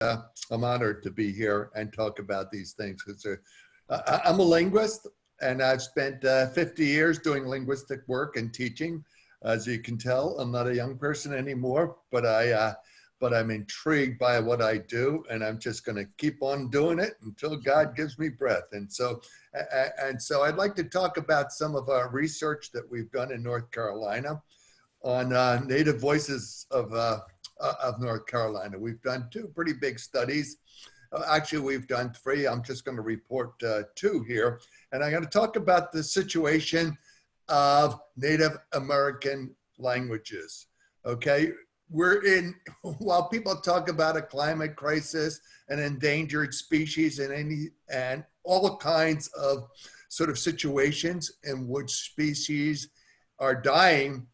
I'm honored to be here and talk about these things. I'm a linguist, and I've spent 50 years doing linguistic work and teaching. As you can tell, I'm not a young person anymore, but I'm intrigued by what I do, and I'm just going to keep on doing it until God gives me breath. And so I'd like to talk about some of our research that we've done in North Carolina on native voices of North Carolina. We've done two pretty big studies. Actually, we've done three. I'm just going to report two here. And I'm going to talk about the situation of Native American languages. Okay, while people talk about a climate crisis, an endangered species, and all kinds of sort of situations in which species are dying,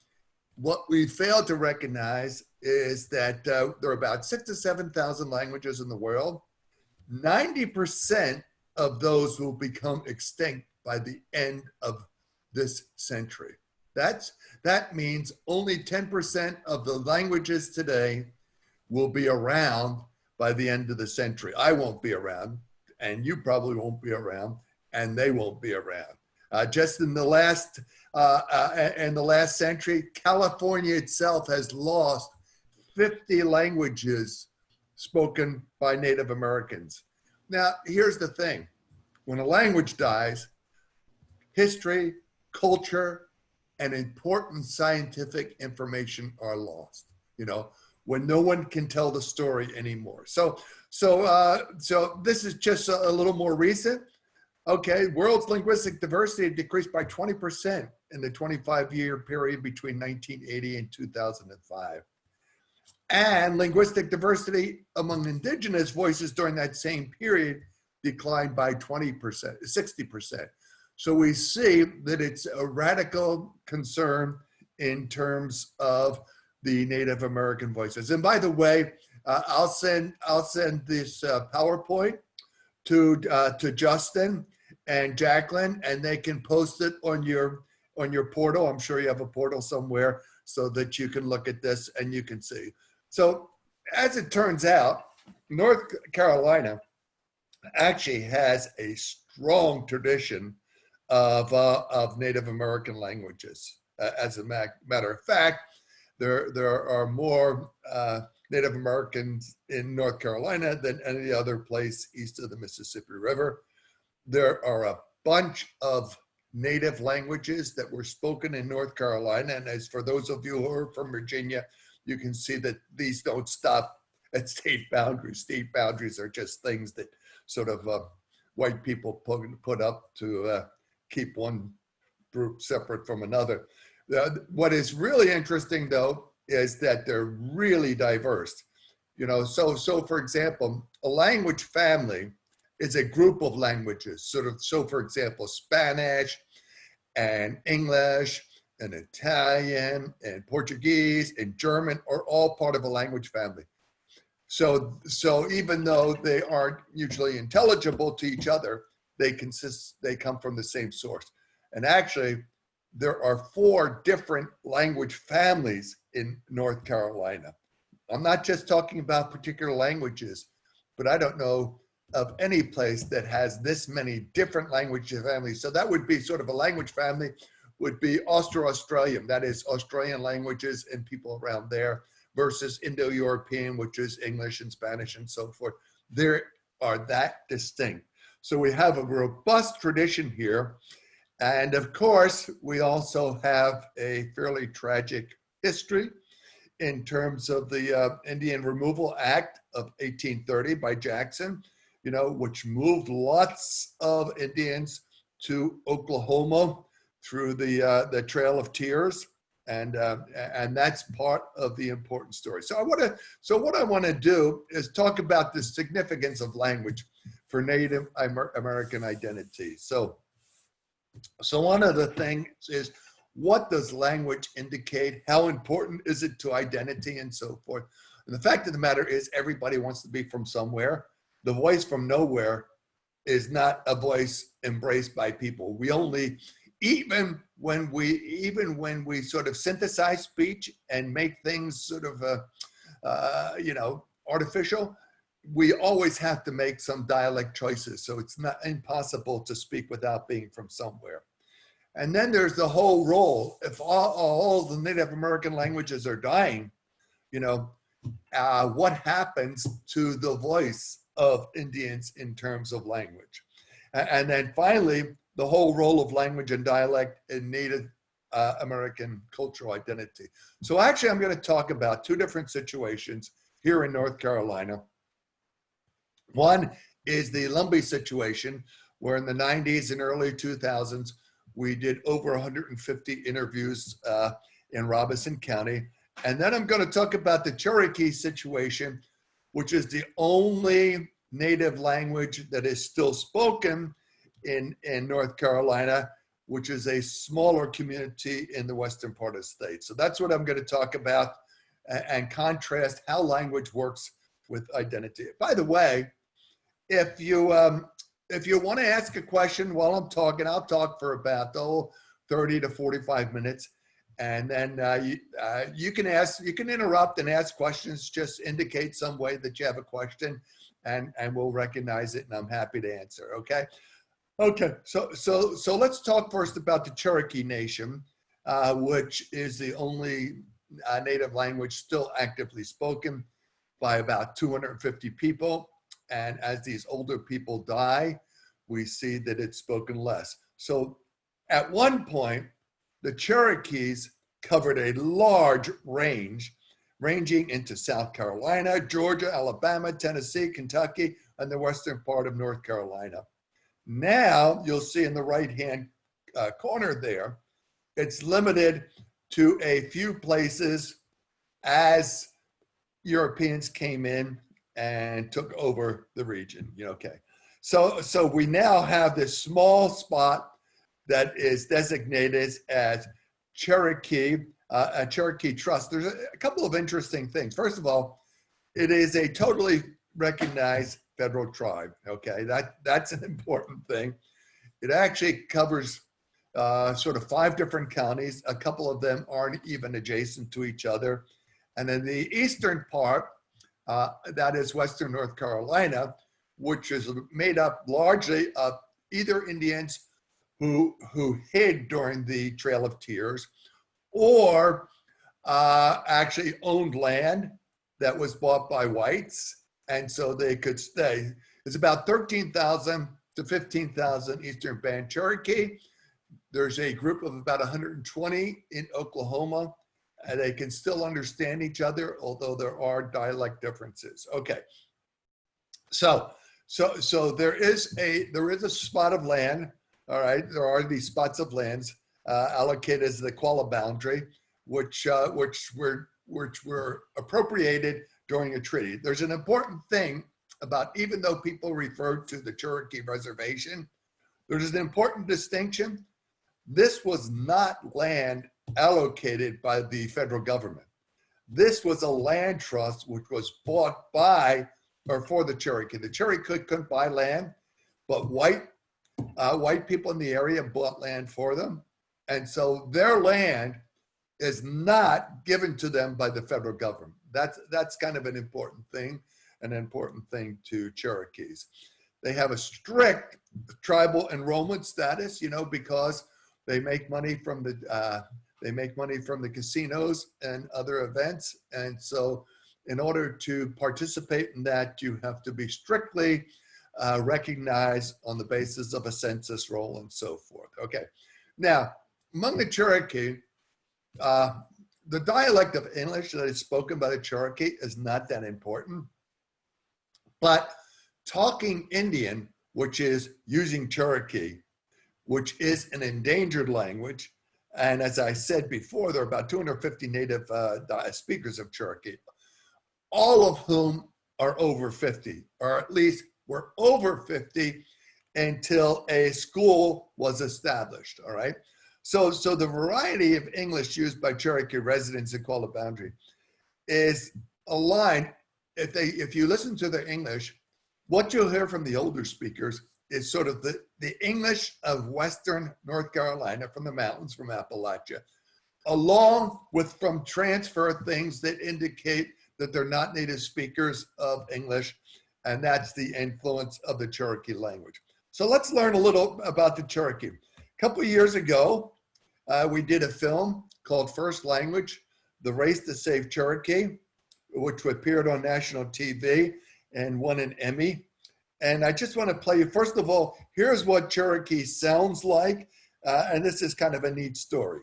what we fail to recognize is that there are about 6,000 to 7,000 languages in the world. 90% of those will become extinct by the end of this century. That means only 10% of the languages today will be around by the end of the century. I won't be around, and you probably won't be around, and they won't be around. Just in the last century, California itself has lost 50 languages spoken by Native Americans. Now, here's the thing. When a language dies, history, culture, and important scientific information are lost, when no one can tell the story anymore. So this is just a little more recent. Okay, world's linguistic diversity decreased by 20% in the 25-year period between 1980 and 2005. And linguistic diversity among indigenous voices during that same period declined by 20%, 60%. So we see that it's a radical concern in terms of the Native American voices. And by the way, I'll send this PowerPoint to Justin and Jacqueline, and they can post it on your portal. I'm sure you have a portal somewhere so that you can look at this and you can see. So as it turns out, North Carolina actually has a strong tradition of Native American languages. As a matter of fact, there are more Native Americans in North Carolina than any other place east of the Mississippi River. There are a bunch of native languages that were spoken in North Carolina. And as for those of you who are from Virginia, you can see that these don't stop at state boundaries. State boundaries are just things that sort of white people put up to keep one group separate from another. What is really interesting, though, is that they're really diverse. So for example, a language family is a group of languages. So for example, Spanish and English and Italian and Portuguese and German are all part of a language family. So even though they aren't usually intelligible to each other, they come from the same source. And actually, there are 4 different language families in North Carolina. I'm not just talking about particular languages, but I don't know of any place that has this many different language families. So that would be sort of a language family would be Austro-Australian, that is Australian languages and people around there, versus Indo-European, which is English and Spanish and so forth. They are that distinct. So we have a robust tradition here. And of course, we also have a fairly tragic history in terms of the Indian Removal Act of 1830 by Jackson, which moved lots of Indians to Oklahoma through the Trail of Tears. And that's part of the important story. So what I want to do is talk about the significance of language for Native American identity. So one of the things is, what does language indicate? How important is it to identity and so forth? And the fact of the matter is, everybody wants to be from somewhere. The voice from nowhere is not a voice embraced by people. Even when we sort of synthesize speech and make things sort of, artificial, we always have to make some dialect choices. So it's not impossible to speak without being from somewhere. And then there's the whole role. If all the Native American languages are dying, you know, what happens to the voice of Indians in terms of language? And then finally, the whole role of language and dialect in Native American cultural identity. So actually, I'm going to talk about two different situations here in North Carolina. One is the Lumbee situation, where in the 90s and early 2000s, we did over 150 interviews in Robeson County. And then I'm going to talk about the Cherokee situation, which is the only native language that is still spoken in North Carolina, which is a smaller community in the western part of the state. So that's what I'm going to talk about and contrast how language works with identity. By the way, if you want to ask a question while I'm talking, I'll talk for about 30 to 45 minutes. And then you can interrupt and ask questions. Just indicate some way that you have a question, and we'll recognize it, and I'm happy to answer. Okay. So let's talk first about the Cherokee Nation, which is the only native language still actively spoken by about 250 people. And as these older people die, we see that it's spoken less. So at one point, the Cherokees covered a large range, ranging into South Carolina, Georgia, Alabama, Tennessee, Kentucky, and the western part of North Carolina. Now, you'll see in the right-hand corner there, it's limited to a few places as Europeans came in and took over the region. Okay. So we now have this small spot that is designated as Cherokee, a Cherokee Trust. There's a couple of interesting things. First of all, it is a totally recognized federal tribe. Okay, that's an important thing. It actually covers sort of 5 different counties. A couple of them aren't even adjacent to each other. And then the eastern part, that is Western North Carolina, which is made up largely of either Indians who hid during the Trail of Tears, or actually owned land that was bought by whites, and so they could stay. It's about 13,000 to 15,000 Eastern Band Cherokee. There's a group of about 120 in Oklahoma, and they can still understand each other, although there are dialect differences. Okay, so there is a spot of land. All right, there are these spots of lands allocated as the Qualla boundary, which were appropriated during a treaty. There's an important thing about, even though people refer to the Cherokee Reservation, there's an important distinction. This was not land allocated by the federal government. This was a land trust which was bought by or for the Cherokee. The Cherokee couldn't buy land, but white people in the area bought land for them. And so their land is not given to them by the federal government. That's kind of an important thing to Cherokees. They have a strict tribal enrollment status, because they make money from the casinos and other events. And so in order to participate in that, you have to be strictly recognized on the basis of a census roll and so forth. Okay. Now, among the Cherokee, the dialect of English that is spoken by the Cherokee is not that important, but talking Indian, which is using Cherokee, which is an endangered language, and as I said before, there are about 250 native speakers of Cherokee, all of whom are over 50, or at least were over 50 until a school was established, all right? So the variety of English used by Cherokee residents in Qualla Boundary is aligned. If you listen to their English, what you'll hear from the older speakers is sort of the English of Western North Carolina, from the mountains, from Appalachia, along with from transfer things that indicate that they're not native speakers of English, and that's the influence of the Cherokee language. So let's learn a little about the Cherokee. A couple of years ago, we did a film called First Language, The Race to Save Cherokee, which appeared on national TV and won an Emmy. And I just want to play you, first of all, here's what Cherokee sounds like. And this is kind of a neat story.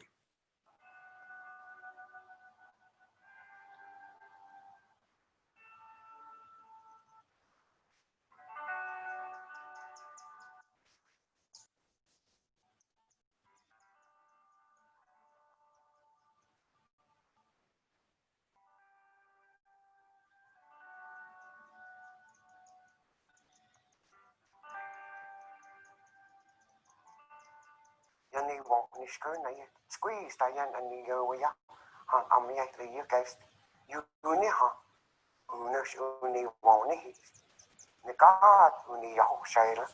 Yanni won't ni screw squeeze that yan and you go ya han amyately you guys you ni ha unish uni won't ni the god uni yaho shayla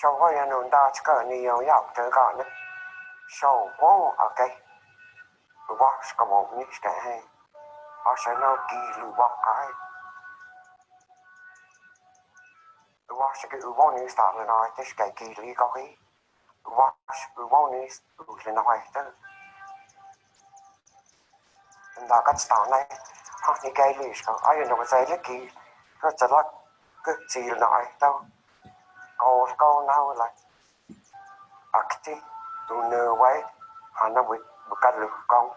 so why you know that's got ni yo out to got it so won't okay the wash come on ni ska hey I shall know ki lu walk I wash cái ưu này start là nói cái kỳ lý có cái wash ưu này là nói đó là cái start này học những cái lý có ai nó có dạy cái kỳ có chỉ là cái gì là nói đâu câu nào là active to know way hắn nó bị cắt lưỡi con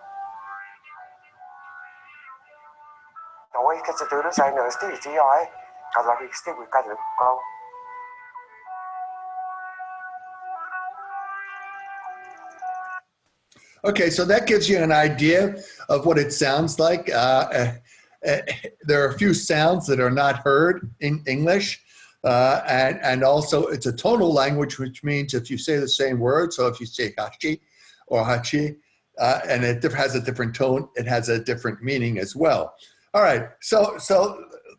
nói cái từ đó dạy nữa thì chỉ nói cái là bị stick bị cắt lưỡi con. Okay, so that gives you an idea of what it sounds like. There are a few sounds that are not heard in English. And also it's a tonal language, which means if you say the same word, so if you say hachi or hachi, and it has a different tone, it has a different meaning as well. All right, so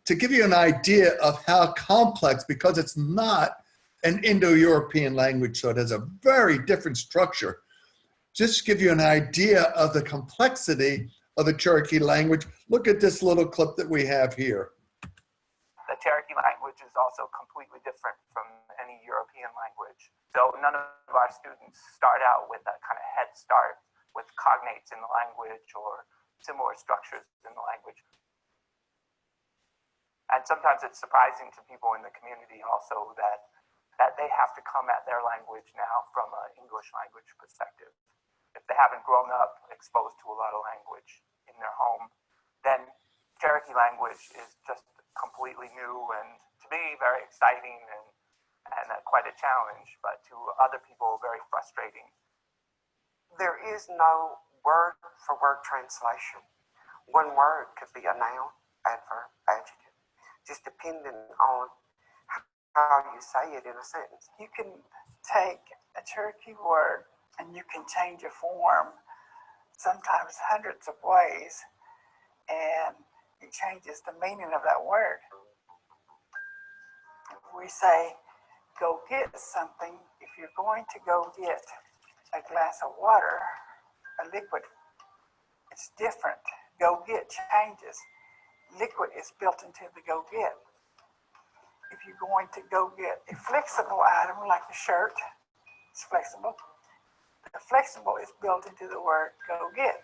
to give you an idea of how complex, because it's not an Indo-European language, so it has a very different structure. Just to give you an idea of the complexity of the Cherokee language, look at this little clip that we have here. The Cherokee language is also completely different from any European language. So none of our students start out with a kind of head start with cognates in the language or similar structures in the language. And sometimes it's surprising to people in the community also that they have to come at their language now from an English language perspective. If they haven't grown up exposed to a lot of language in their home, then Cherokee language is just completely new and to me very exciting and quite a challenge, but to other people very frustrating. There is no word for word translation. One word could be a noun, adverb, adjective, just depending on how you say it in a sentence. You can take a Cherokee word and you can change a form sometimes hundreds of ways, and it changes the meaning of that word. If we say, go get something, if you're going to go get a glass of water, a liquid, it's different. Go get changes. Liquid is built into the go get. If you're going to go get a flexible item like a shirt, it's flexible. The flexible is built into the word go get.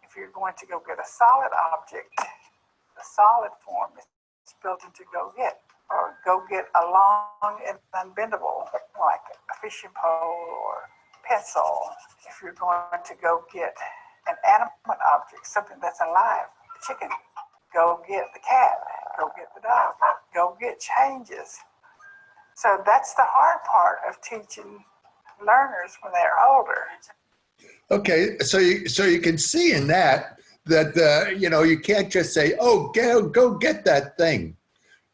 If you're going to go get a solid object, the solid form is built into go get. Or go get a long and unbendable, like a fishing pole or pencil. If you're going to go get an animate object, something that's alive, a chicken, go get the cat, go get the dog, go get changes. So that's the hard part of teaching learners when they're older. Okay, so you can see in that you can't just say, oh, go get that thing.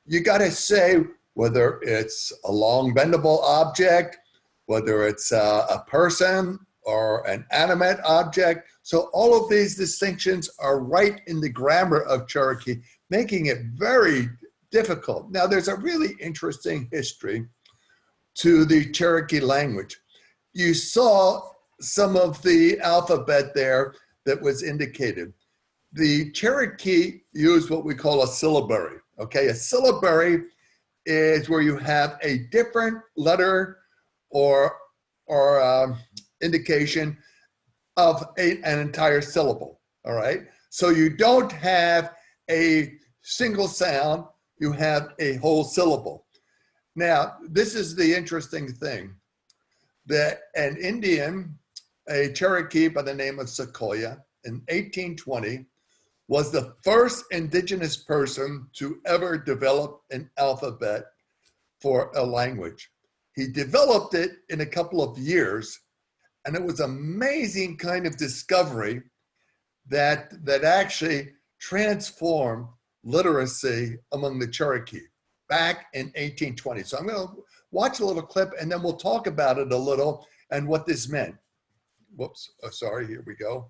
You got to say whether it's a long bendable object, whether it's a person or an animate object. So all of these distinctions are right in the grammar of Cherokee, making it very difficult. Now, there's a really interesting history to the Cherokee language. You saw some of the alphabet there that was indicated. The Cherokee used what we call a syllabary. Okay, a syllabary is where you have a different letter or indication of an entire syllable. All right, so you don't have a single sound, you have a whole syllable. Now, this is the interesting thing, that an Indian, a Cherokee by the name of Sequoyah, in 1820, was the first indigenous person to ever develop an alphabet for a language. He developed it in a couple of years, and it was an amazing kind of discovery that actually transformed literacy among the Cherokee back in 1820. So I'm going to watch a little clip, and then we'll talk about it a little and what this meant. Whoops, sorry, here we go.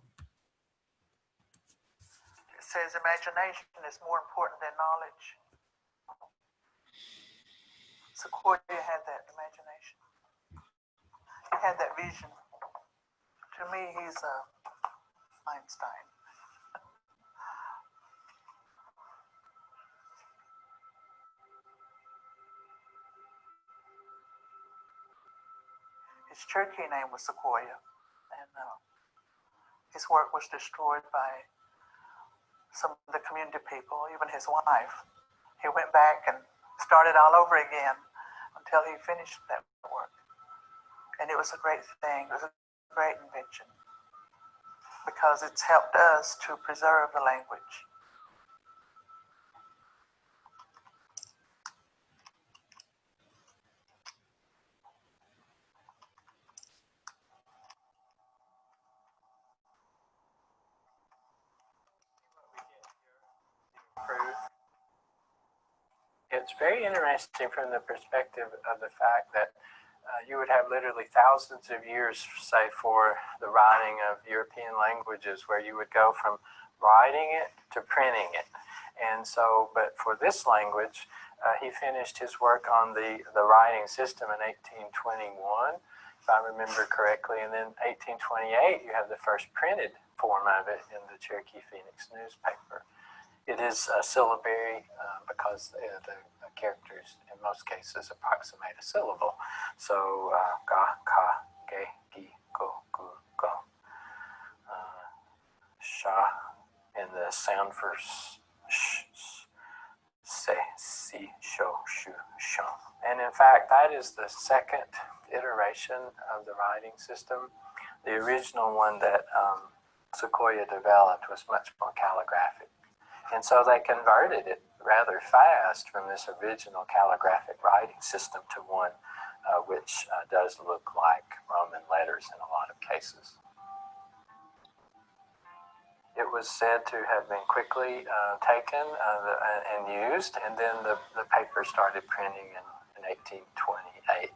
It says imagination is more important than knowledge. Sequoyah had that imagination. He had that vision. To me, he's Einstein. His Cherokee name was Sequoyah, and his work was destroyed by some of the community people, even his wife. He went back and started all over again until he finished that work. And it was a great thing. It was a great invention because it's helped us to preserve the language. It's very interesting from the perspective of the fact that you would have literally thousands of years, say, for the writing of European languages, where you would go from writing it to printing it. And so, but for this language, he finished his work on the writing system in 1821, if I remember correctly. And then 1828, you have the first printed form of it in the Cherokee Phoenix newspaper. It is a syllabary because the characters, in most cases, approximate a syllable. So, ga, ka, ge, gi, go, gu, go. Sha, and the sound for sh, se, si, sho, shu, shon. And in fact, that is the second iteration of the writing system. The original one that Sequoyah developed was much more calligraphic. And so they converted it rather fast from this original calligraphic writing system to one which does look like Roman letters in a lot of cases. It was said to have been quickly taken and used, and then the paper started printing in 1828.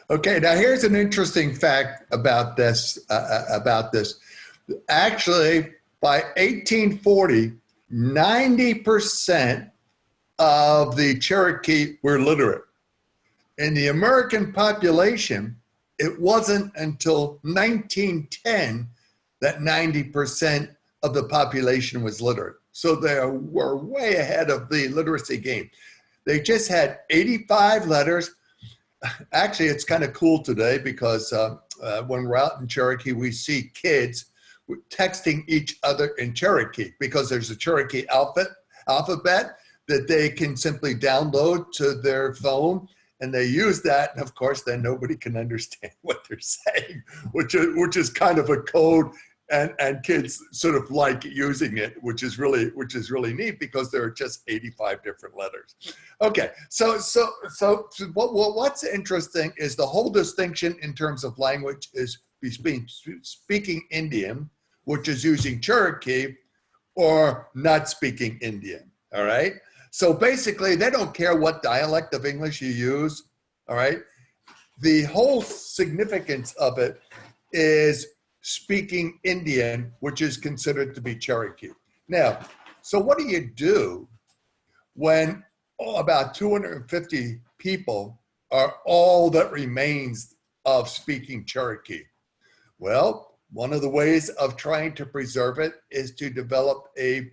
Okay, now here's an interesting fact about this. Actually, by 1840, 90% of the Cherokee were literate. In the American population, it wasn't until 1910 that 90% of the population was literate. So they were way ahead of the literacy game. They just had 85 letters. Actually, it's kind of cool today because when we're out in Cherokee, we see kids texting each other in Cherokee because there's a Cherokee alphabet that they can simply download to their phone, and they use that. And of course, then nobody can understand what they're saying, which is kind of a code, and kids sort of like using it, which is really neat because there are just 85 different letters. Okay, so what's interesting is the whole distinction in terms of language is between speaking Indian, which is using Cherokee, or not speaking Indian, all right? So basically, they don't care what dialect of English you use, all right? The whole significance of it is speaking Indian, which is considered to be Cherokee. Now, so what do you do when about 250 people are all that remains of speaking Cherokee? Well, One of the ways of trying to preserve it is to develop a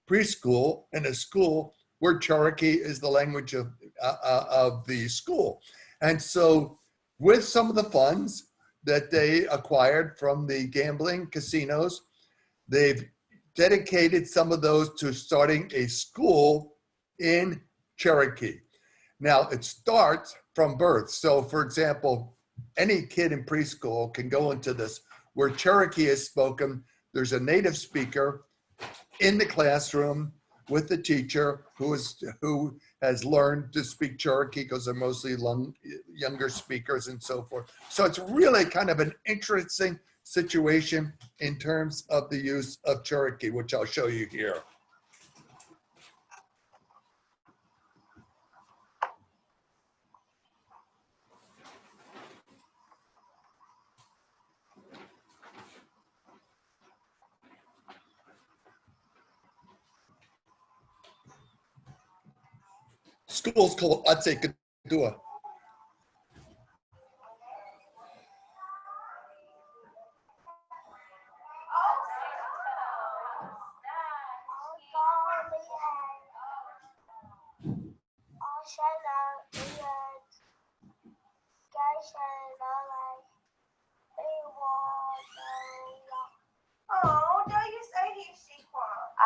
preschool and a school where Cherokee is the language of the school. And so with some of the funds that they acquired from the gambling casinos, they've dedicated some of those to starting a school in Cherokee. Now, it starts from birth. So, for example, any kid in preschool can go into this where Cherokee is spoken. There's a native speaker in the classroom with the teacher who has learned to speak Cherokee, because they're mostly younger speakers and so forth. So it's really kind of an interesting situation in terms of the use of Cherokee, which I'll show you here. School's called Atse Kadua.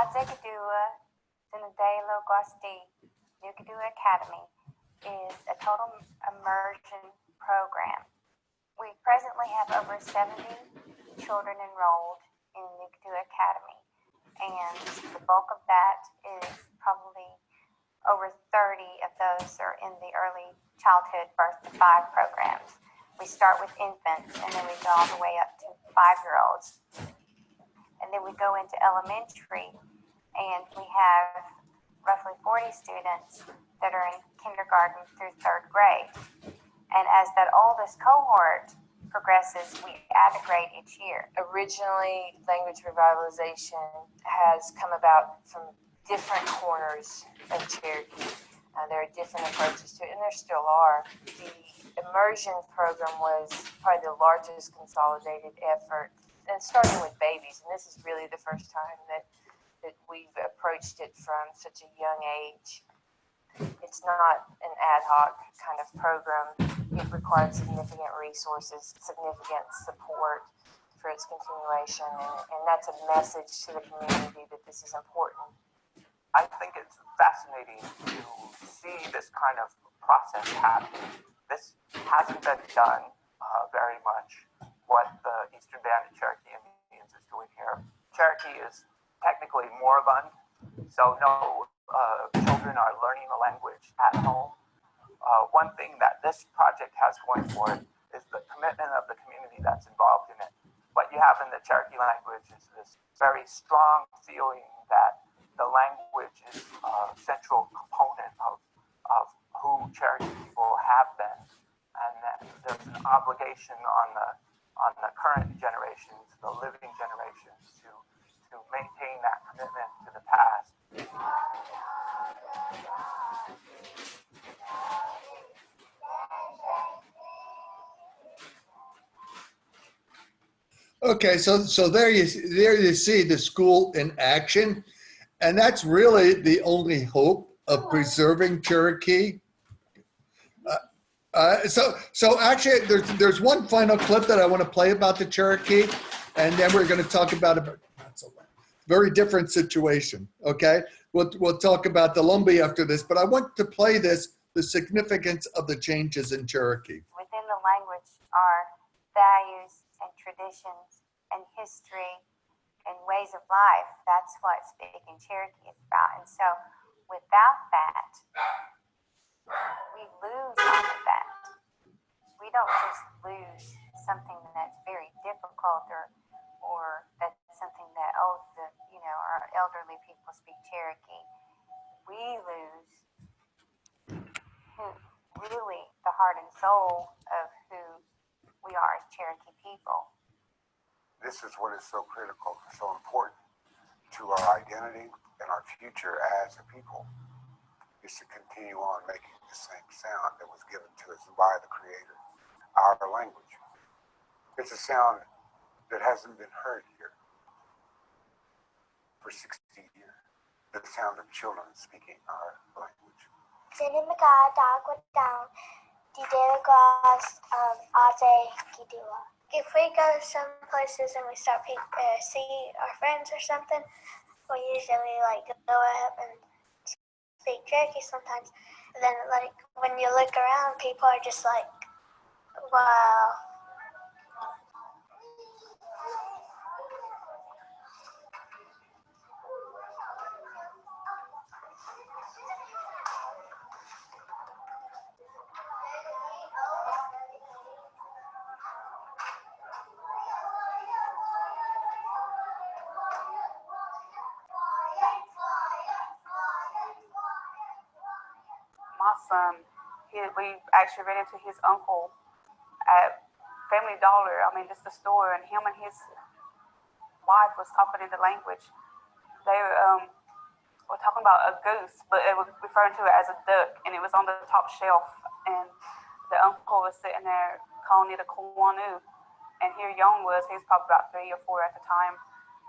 Azekadua Zinadelo Gosti Nukadua Academy is a total immersion program. We presently have over 70 children enrolled in Nukadua Academy, and the bulk of that is probably over 30 of those are in the early childhood birth to 5 programs. We start with infants, and then we go all the way up to 5-year-olds. And then we go into elementary, and we have roughly 40 students that are in kindergarten through 3rd grade. And as that oldest cohort progresses, we add a grade each year. Originally, language revitalization has come about from different corners of Cherokee. There are different approaches to it, and there still are. The immersion program was probably the largest consolidated effort, and starting with babies. And this is really the first time that we've approached it from such a young age. It's not an ad hoc kind of program. It requires significant resources, significant support for its continuation, and that's a message to the community that this is important. I think it's fascinating to see this kind of process happen. This hasn't been done very much, what the Eastern Band of Cherokee Indians is doing here. Cherokee is technically moribund, so no children are learning the language at home. One thing that this project has going for it is the commitment of the community that's involved in it. What you have in the Cherokee language is this very strong feeling that the language is a central component of who Cherokee people have been, and that there's an obligation on the current generations, the living generations, to maintain that commitment to the past. Okay, so there you see the school in action, and that's really the only hope of preserving Cherokee. So actually, there's one final clip that I want to play about the Cherokee, and then we're going to talk about a very different situation. Okay, we'll talk about the Lumbee after this, but I want to play this, the significance of the changes in Cherokee. Within the language are values and traditions and history and ways of life. That's what speaking Cherokee is about. And so without that, we lose all of that. We don't just lose something that's very difficult or that's something that, our elderly people speak Cherokee. We lose really the heart and soul of who we are as Cherokee people. This is what is so critical, so important to our identity and our future as a people, is to continue on making the same sound that was given to us by the Creator, our language. It's a sound that hasn't been heard here for 60 years. The sound of children speaking our language. If we go some places and we start see our friends or something, we usually like go up and speak Cherokee sometimes. Then like when you look around, people are just like, wow. My son, we actually ran into his uncle at Family Dollar. I mean, just the store, and him and his wife was talking in the language. They were talking about a goose, but it was referring to it as a duck, and it was on the top shelf. And the uncle was sitting there calling it a kwanu. And here Young was, he was probably about 3 or 4 at the time.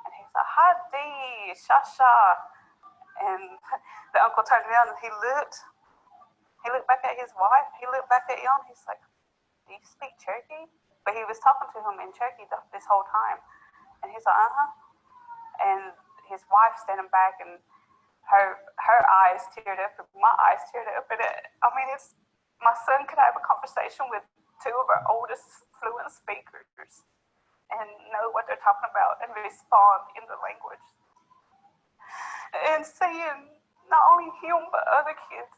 And he was like, Hadi, Shasha. And the uncle turned around and he looked back at his wife, he looked back at Young, he's like, do you speak Cherokee? But he was talking to him in Cherokee this whole time. And he's like, uh-huh. And his wife standing back, and her eyes teared up, and my eyes teared up. And I mean, it's, my son could have a conversation with 2 of our oldest fluent speakers and know what they're talking about and respond in the language. And seeing not only him, but other kids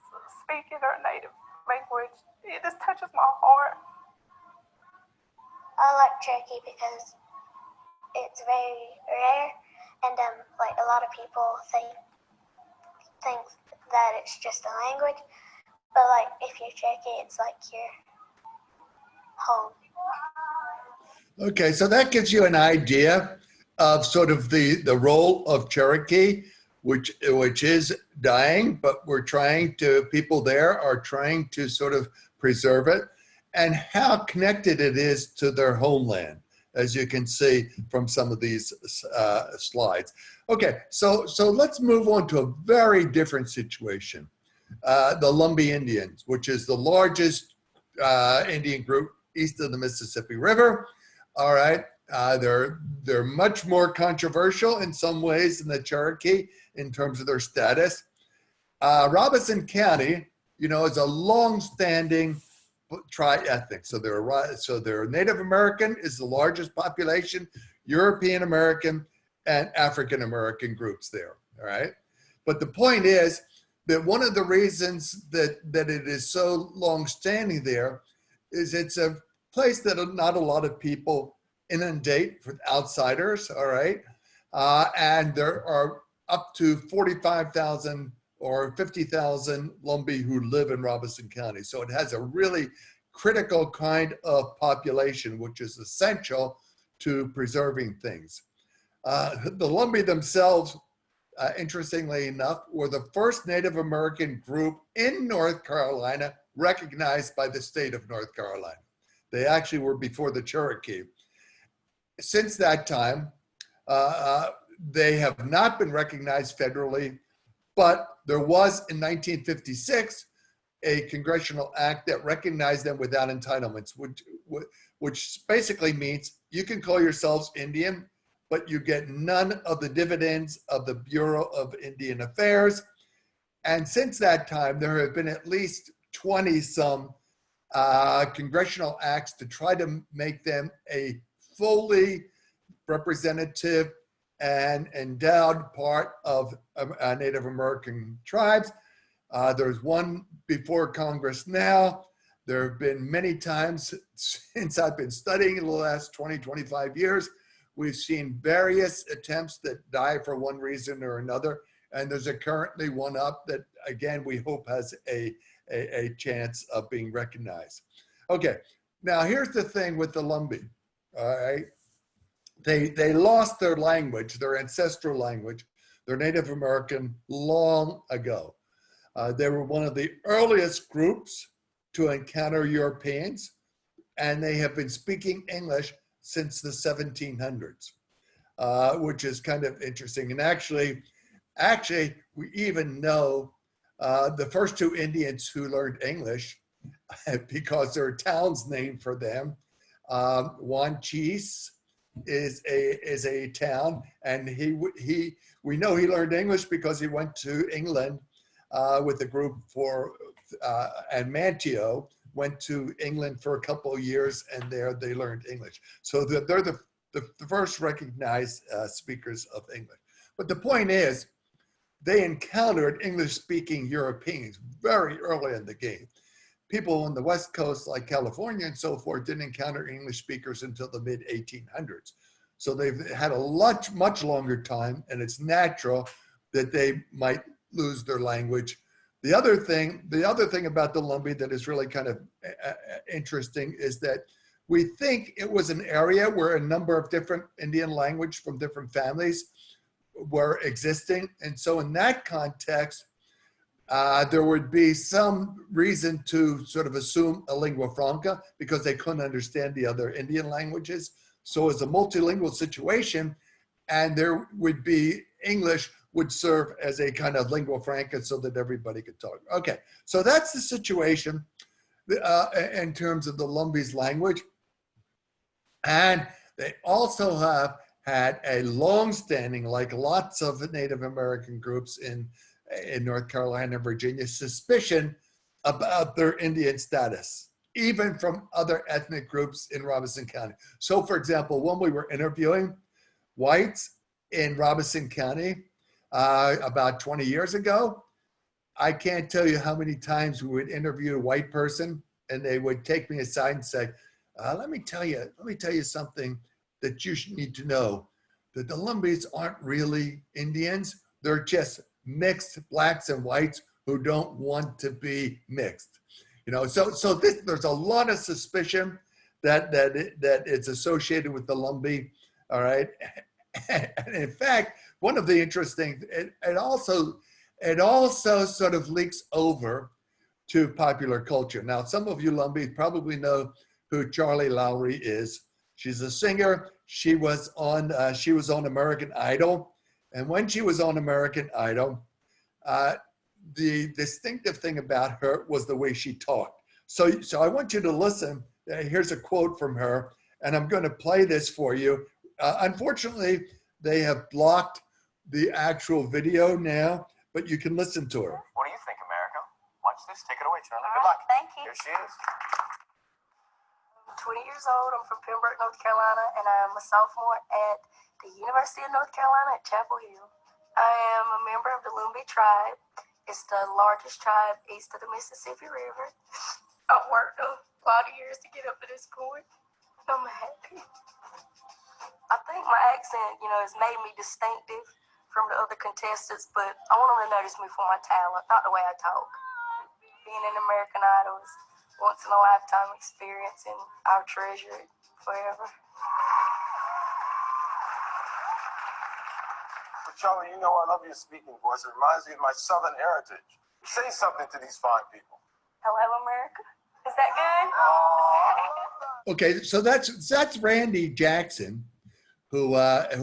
speaking our native language, it just touches my heart. I like Cherokee because it's very rare, and like a lot of people think that it's just a language, but like if you're Cherokee, it's like your home. Okay, so that gives you an idea of sort of the role of Cherokee, which is dying, but people there are trying to sort of preserve it, and how connected it is to their homeland, as you can see from some of these slides. Okay, so let's move on to a very different situation. The Lumbee Indians, which is the largest Indian group east of the Mississippi River. All right, they're much more controversial in some ways than the Cherokee in terms of their status. Robeson County, is a long-standing tri-ethnic. So they're Native American is the largest population, European American, and African American groups there. All right, but the point is that one of the reasons that it is so long-standing there is it's a place that not a lot of people inundate with outsiders. All right, and there are up to 45,000 or 50,000 Lumbee who live in Robeson County. So it has a really critical kind of population, which is essential to preserving things. The Lumbee themselves, interestingly enough, were the first Native American group in North Carolina recognized by the state of North Carolina. They actually were before the Cherokee. Since that time, they have not been recognized federally, but there was in 1956 a congressional act that recognized them without entitlements, which basically means you can call yourselves Indian, but you get none of the dividends of the Bureau of Indian Affairs. And since that time, there have been at least 20-some congressional acts to try to make them a fully representative and endowed part of Native American tribes. There's one before Congress now. There have been many times since I've been studying in the last 20, 25 years. We've seen various attempts that die for one reason or another. And there's currently one up that, again, we hope has a chance of being recognized. Okay, now here's the thing with the Lumbee, all right? They lost their language, their ancestral language, their Native American long ago. They were one of the earliest groups to encounter Europeans, and they have been speaking English since the 1700s, which is kind of interesting. And actually, we even know the first two Indians who learned English because there are towns named for them. Wanchese is a town, and we know he learned English because he went to England with a group and Manteo went to England for a couple of years, and there they learned English. So they're the first recognized speakers of English. But the point is, they encountered English-speaking Europeans very early in the game. People on the West Coast, like California and so forth, didn't encounter English speakers until the mid-1800s. So they've had a much longer time, and it's natural that they might lose their language. The other thing about the Lumbee that is really kind of interesting is that we think it was an area where a number of different Indian language from different families were existing. And so in that context, there would be some reason to sort of assume a lingua franca because they couldn't understand the other Indian languages. So it's a multilingual situation, and there would be English would serve as a kind of lingua franca so that everybody could talk. Okay, so that's the situation in terms of the Lumbee's language. And they also have had a long-standing, like lots of Native American groups in North Carolina and Virginia, suspicion about their Indian status, even from other ethnic groups in Robinson County. So for example, when we were interviewing whites in Robinson County about 20 years ago, I can't tell you how many times we would interview a white person and they would take me aside and say, let me tell you something that you should need to know, that the Lumbees aren't really Indians. They're just mixed blacks and whites who don't want to be mixed. You know, so there's a lot of suspicion that it's associated with the Lumbee. All right. And in fact, one of the interesting, it also sort of leaks over to popular culture. Now, some of you Lumbees probably know who Charlie Lowry is. She's a singer. She was on American Idol, and when she was on American Idol, the distinctive thing about her was the way she talked. So I want you to listen. Here's a quote from her, and I'm going to play this for you. Unfortunately, they have blocked the actual video now, but you can listen to her. What do you think, America? Watch this. Take it away, Charlie. Good luck. Thank you. Here she is. I'm 20 years old. I'm from Pembroke, North Carolina, and I'm a sophomore at the University of North Carolina at Chapel Hill. I am a member of the Lumbee tribe. It's the largest tribe east of the Mississippi River. I've worked a lot of years to get up to this point. I'm happy. I think my accent, has made me distinctive from the other contestants, but I want them to notice me for my talent, not the way I talk. Being in American Idol is once in a lifetime experience, and I'll treasure it forever. But Charlie, I love your speaking voice. It reminds me of my Southern heritage. Say something to these fine people. Hello, America. Is that good? Okay, so that's Randy Jackson, who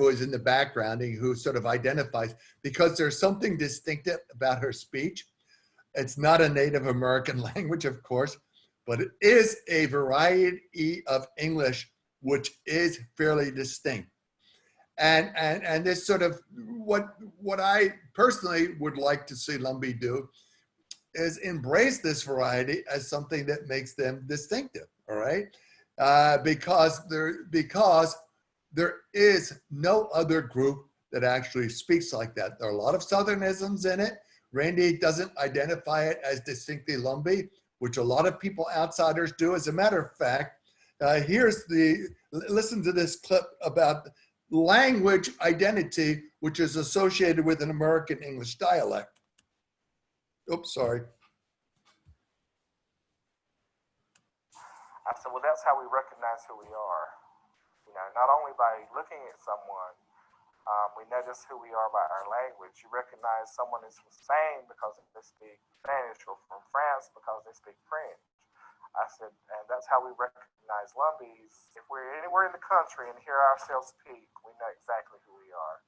is in the background and who sort of identifies, because there's something distinctive about her speech. It's not a Native American language, of course, but it is a variety of English, which is fairly distinct. And this sort of what I personally would like to see Lumbee do is embrace this variety as something that makes them distinctive. All right, because there is no other group that actually speaks like that. There are a lot of Southernisms in it. Randy doesn't identify it as distinctly Lumbee, which a lot of people outsiders do. As a matter of fact, listen to this clip about language identity, which is associated with an American English dialect. Oops, sorry. I said, well, that's how we recognize who we are. Not only by looking at someone, we notice who we are by our language. You recognize someone is from Spain because they speak Spanish, or from France because they speak French. I said, and that's how we recognize Lumbees. If we're anywhere in the country and hear ourselves speak, we know exactly who we are.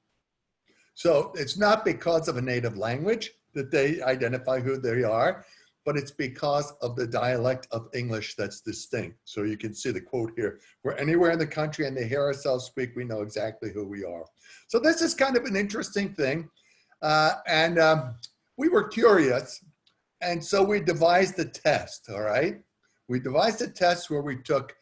So it's not because of a native language that they identify who they are, but it's because of the dialect of English that's distinct. So you can see the quote here: we're anywhere in the country and they hear ourselves speak, we know exactly who we are. So this is kind of an interesting thing. We were curious, and so we devised a test, all right? We devised a test where we took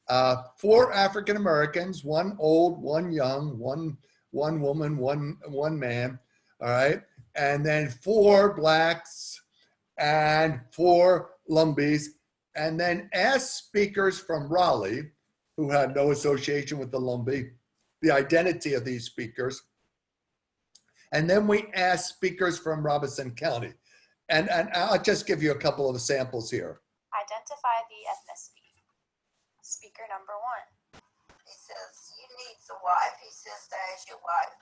4 African Americans, 1 old, 1 young, one woman, one man, all right? And then 4 blacks and 4 Lumbees, and then asked speakers from Raleigh, who had no association with the Lumbee, the identity of these speakers. And then we asked speakers from Robeson County. And I'll just give you a couple of samples here. Identify the ethnicity. Speaker number 1. He says, you need a wife. He says, there's your wife.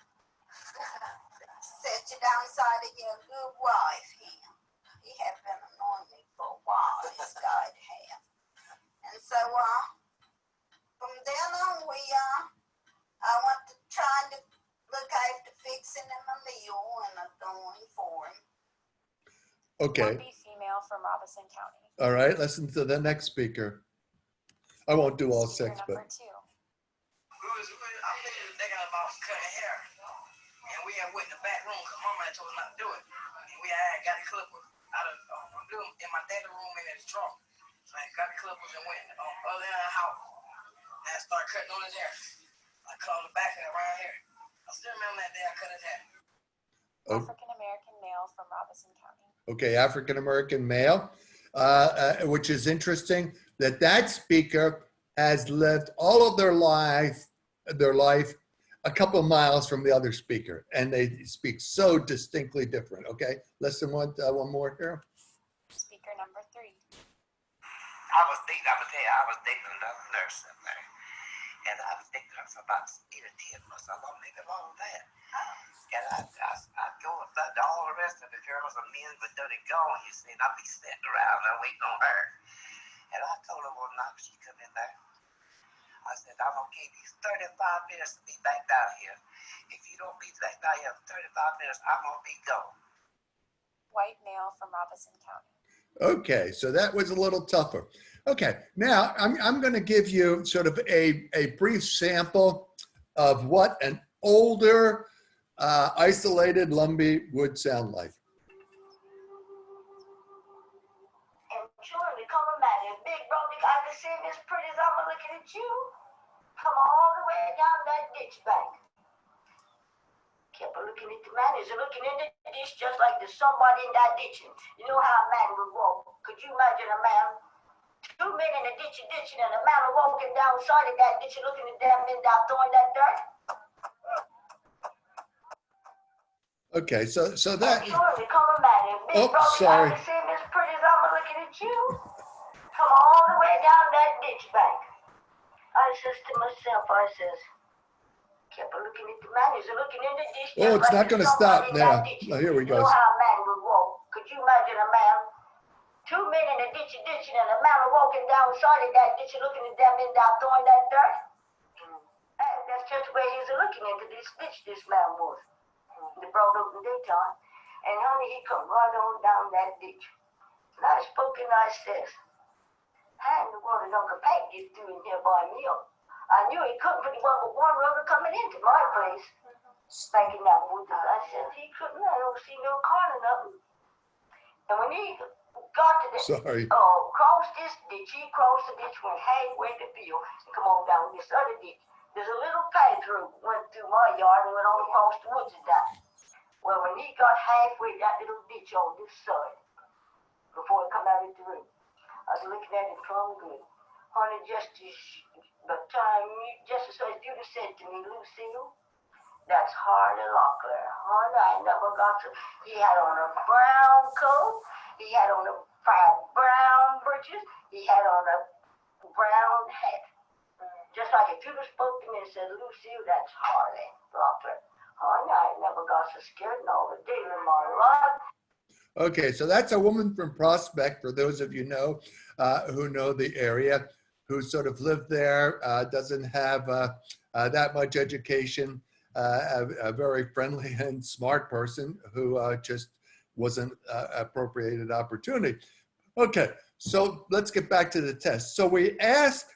Set you downside of your good wife. He had been anointing me for a while. This guy had. And so from then on, I went to trying to look after fixing him a meal and adorning for him. Okay. Lumbee female from Robeson County. All right, listen to the next speaker. I won't do all Speaker 6, number but. 2. I'm thinking about cutting hair. And we had went in the back room because Mama had told us not to do it. And we had got the clippers out of in my dad's room in his drawer. So I got the clippers and went other end of the house. And I started cutting on his hair. I cut on the back and around here. I still remember that day I cut his hair. African American male from Robeson County. Okay, African American male, which is interesting that speaker has lived all of their life a couple of miles from the other speaker, and they speak so distinctly different. Okay, listen one more here. Speaker number 3. I was dating another nurse in there, and I was dating her for about 8 or 10 months. I don't maybe more than that. And I'd go with all the rest of the girls and men with dirty gone, you see, and I'd be sitting around and waiting on her. And I told her one night when she come in there, I said, I'm going to give you 35 minutes to be back down here. If you don't be back down here for 35 minutes, I'm going to be gone. White male from Robeson County. Okay, so that was a little tougher. Okay, now I'm going to give you sort of a brief sample of what an older isolated Lumbee would sound like. And Charlie, come on, man, big brother, I can see him as pretty as I'm looking at you. Come all the way down that ditch bank. Kept looking at the man, he's looking in the ditch just like there's somebody in that ditch. You know how a man would walk. Could you imagine a man, 2 men in a ditch ditching, and a man walking down the side of that ditch looking at them men down throwing that dirt? Okay, so that. Charlie, come on, man, big brother, sorry. I can see him as pretty as I'm looking at you. Come all the way down that ditch bank. I says to myself, kept looking at the man, he's looking in the ditch. Oh, it's not going to stop now. Oh, here we You go. know how a man would walk. Could you imagine a man, 2 men in a ditch ditching, and a man walking down the side of that ditch looking at them men down throwing that dirt? Hey, that's just the way he's looking into this ditch, this man was. The broad open daytime. And honey, he come right on down that ditch. And I spoke and I says, how in the world did Uncle Pat get through in here by me? I knew he couldn't pretty well with one road coming into my place. Spanking that wood. I said, he couldn't. I don't see no car or nothing. And when he got to the crossed this ditch, he crossed the ditch, went halfway to the field, and come on down this other ditch. There's a little path road went through my yard and went all across the woods and down. Well, when he got halfway that little ditch on this side, before he come out of the room, I was looking at it from good. Honey, just as you'd have said to me, Lucille, that's Harley Locklear. Honey, I never got to. He had on a brown coat. He had on a brown breeches. He had on a brown hat. Just like if you'd have spoken to me and said, Lucille, that's Harley Locklear. Honey, I never got so scared in all the day in my life. Okay, so that's a woman from Prospect, for those of you who know the area, who sort of lived there, doesn't have that much education, a very friendly and smart person who just wasn't appropriated opportunity. Okay, so let's get back to the test. So we asked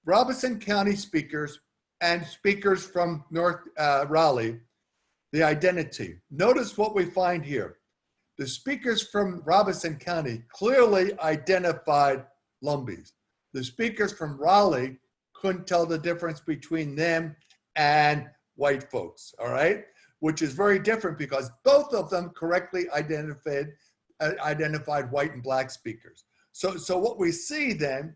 Robeson County speakers and speakers from North Raleigh the identity. Notice what we find here. The speakers from Robeson County clearly identified Lumbees. The speakers from Raleigh couldn't tell the difference between them and white folks, all right? Which is very different because both of them correctly identified white and black speakers. So what we see then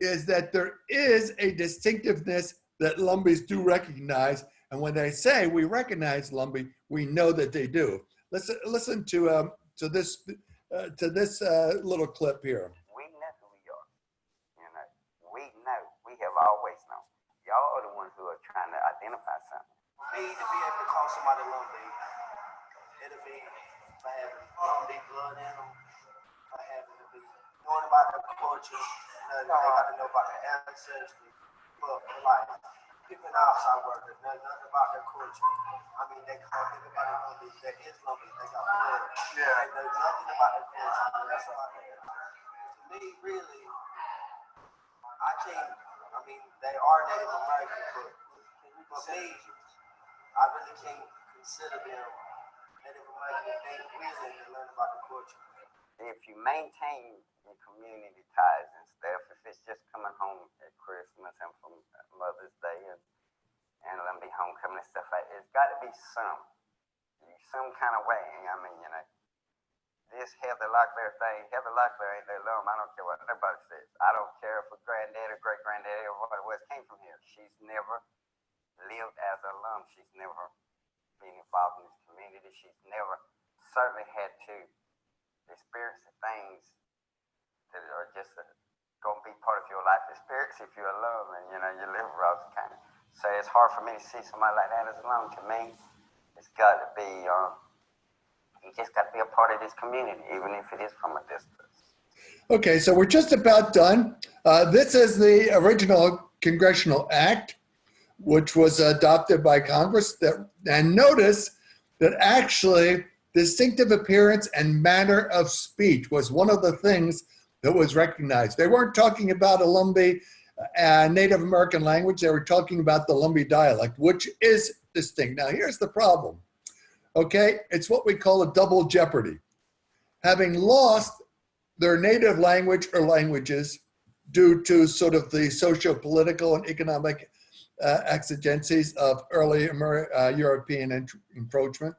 is that there is a distinctiveness that Lumbees do recognize. And when they say we recognize Lumbee, we know that they do. Listen to this little clip here. We know who we are. You know, we know. We have always known. Y'all are the ones who are trying to identify something. Me to be able to call somebody Lumbee, it'll be by having Lumbee blood in them, by having to be knowing about their culture, they got to know about their ancestry, but like people outside workers know nothing about their culture. I mean, they call everybody Lumbee. There is Lumbee. They got blood. Yeah. They know nothing about their culture. That's about it. To me, really, I can't. I mean, they are Native American, but for me, I really can't consider them Native American if they willing to learn about the culture. If you maintain your community ties and stuff, if it's just coming home at Christmas and from Mother's Day and let me homecoming and stuff like that, it's got to be some kind of way. I mean, you know, this Heather Locklear thing, Heather Locklear ain't no Lum. I don't care what nobody says. I don't care if her granddaddy or great granddaddy or what it was came from here. She's never lived as a Lum. She's never been involved in this community. She's never certainly had to experience the things that are just going to be part of your life experience if you're alone and you live in Robeson County. So it's hard for me to see somebody like that as alone. To me, it's got to be you just got to be a part of this community, even if it is from a distance. Okay, so we're just about done. This is the original Congressional Act, which was adopted by Congress. And notice that actually distinctive appearance and manner of speech was one of the things that was recognized. They weren't talking about a Lumbee Native American language. They were talking about the Lumbee dialect, which is distinct. Now, here's the problem. Okay, it's what we call a double jeopardy. Having lost their native language or languages due to sort of the socio-political and economic exigencies of early European encroachment,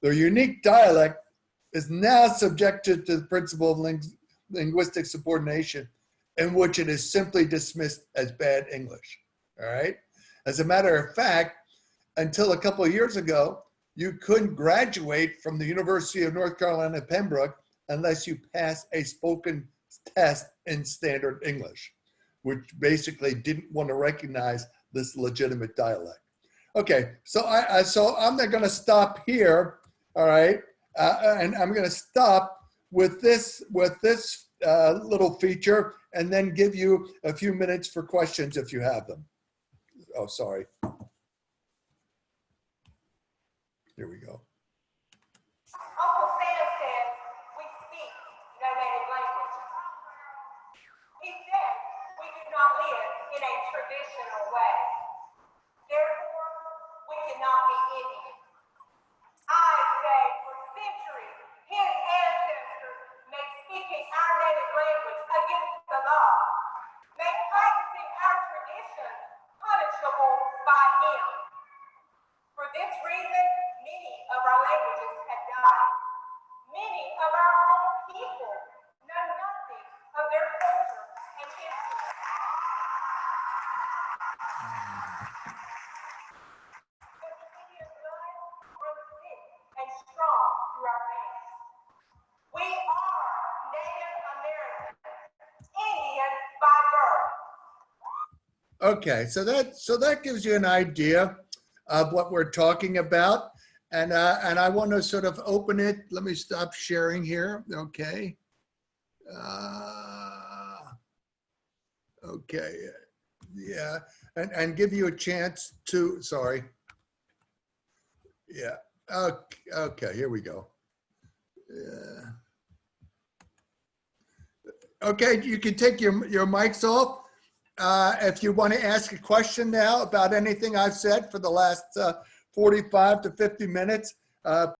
their unique dialect is now subjected to the principle of linguistic subordination, in which it is simply dismissed as bad English, all right? As a matter of fact, until a couple of years ago, you couldn't graduate from the University of North Carolina, Pembroke, unless you passed a spoken test in standard English, which basically didn't want to recognize this legitimate dialect. Okay, so I'm not going to stop here, all right, and I'm going to stop with this little feature, and then give you a few minutes for questions if you have them. Oh, sorry. Here we go. Uncle Sam says we speak no native language. He said we do not live in a traditional way. Therefore, we cannot be Indian. I say for centuries, his ancestors made speaking our native language against the law, made practicing our traditions punishable by him. For this reason, many of our languages have died. Many of our own people know nothing of their culture and history. But the Indian blood runs thick and strong through our veins. We are Native Americans, Indian by birth. Okay, so that gives you an idea of what we're talking about. And I want to sort of open it. Let me stop sharing here. Okay. Okay. Yeah. And give you a chance to, sorry. Yeah. Okay. Okay. Here we go. Yeah. Okay. You can take your mics off. If you want to ask a question now about anything I've said for the last 45 to 50 minutes,